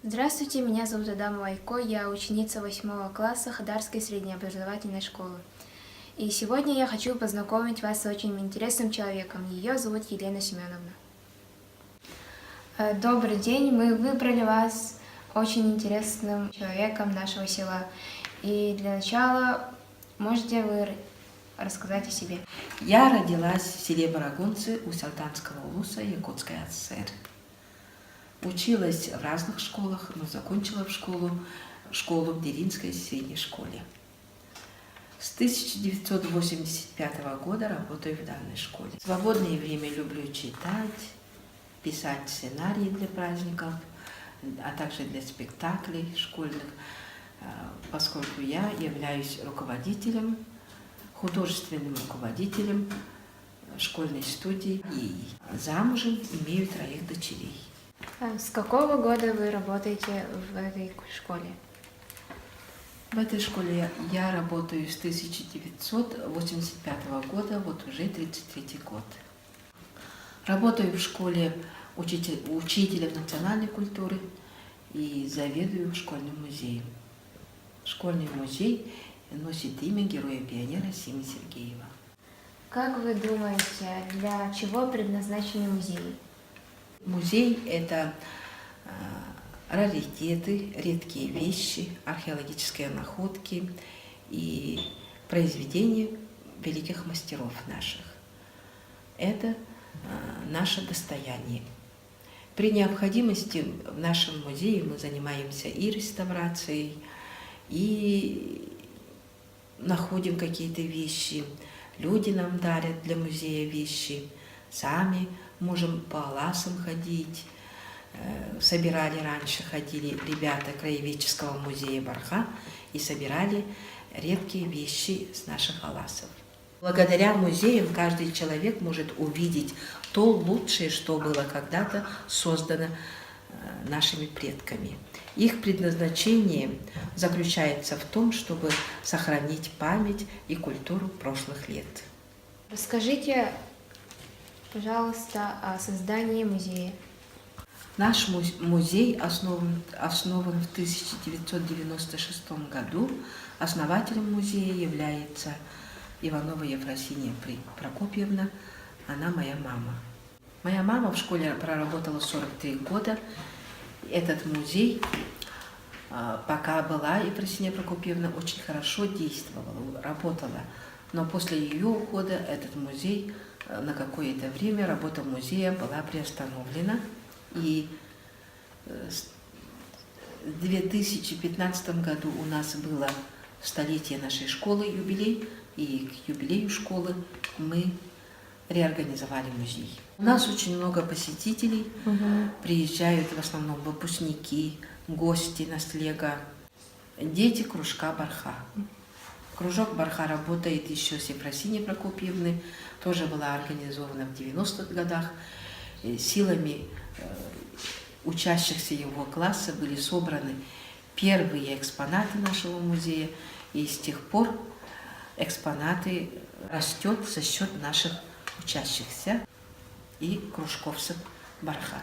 Здравствуйте, меня зовут Адамова Айко, я ученица 8 класса Хадарской средней образовательной школы. И сегодня я хочу познакомить вас с очень интересным человеком. Ее зовут Елена Семеновна. Добрый день, мы выбрали вас очень интересным человеком нашего села. И для начала можете вы рассказать о себе? Я родилась в селе Барагунцы у Салтанского улуса Якутской ССР. Училась в разных школах, но закончила школу в Деринской средней школе. С 1985 года работаю в данной школе. В свободное время люблю читать, писать сценарии для праздников, а также для спектаклей школьных, поскольку я являюсь художественным руководителем школьной студии и замужем, имею 3 дочерей. С какого года вы работаете в этой школе? В этой школе я работаю с 1985 года, вот уже 33 год. Работаю в школе учителем национальной культуры и заведую школьным музеем. Школьный музей носит имя героя-пионера Симы Сергеева. Как вы думаете, для чего предназначены музеи? Музей – это раритеты, редкие вещи, археологические находки и произведения великих мастеров наших. Это наше достояние. При необходимости в нашем музее мы занимаемся и реставрацией, и находим какие-то вещи. Люди нам дарят для музея вещи, сами можем по Аласам ходить. Ходили ребята Краеведческого музея Барха и собирали редкие вещи с наших Аласов. Благодаря музеям каждый человек может увидеть то лучшее, что было когда-то создано нашими предками. Их предназначение заключается в том, чтобы сохранить память и культуру прошлых лет. Расскажите, пожалуйста, о создании музея. Наш музей основан в 1996 году. Основателем музея является Иванова Ефросинья Прокопьевна, она моя мама. Моя мама в школе проработала 43 года. Этот музей, пока была Ефросинья Прокопьевна, очень хорошо действовала, работала. Но после ее ухода этот музей на какое-то время, работа музея была приостановлена. И в 2015 году у нас было столетие нашей школы, юбилей, и к юбилею школы мы реорганизовали музей. У нас очень много посетителей, приезжают в основном выпускники, гости на слего, дети кружка Барха. Кружок Барха работает еще с Ефросиньей Прокопьевны, тоже была организована в 90-х годах. Силами учащихся его класса были собраны первые экспонаты нашего музея, и с тех пор экспонаты растет за счет наших учащихся и кружковцев Барха.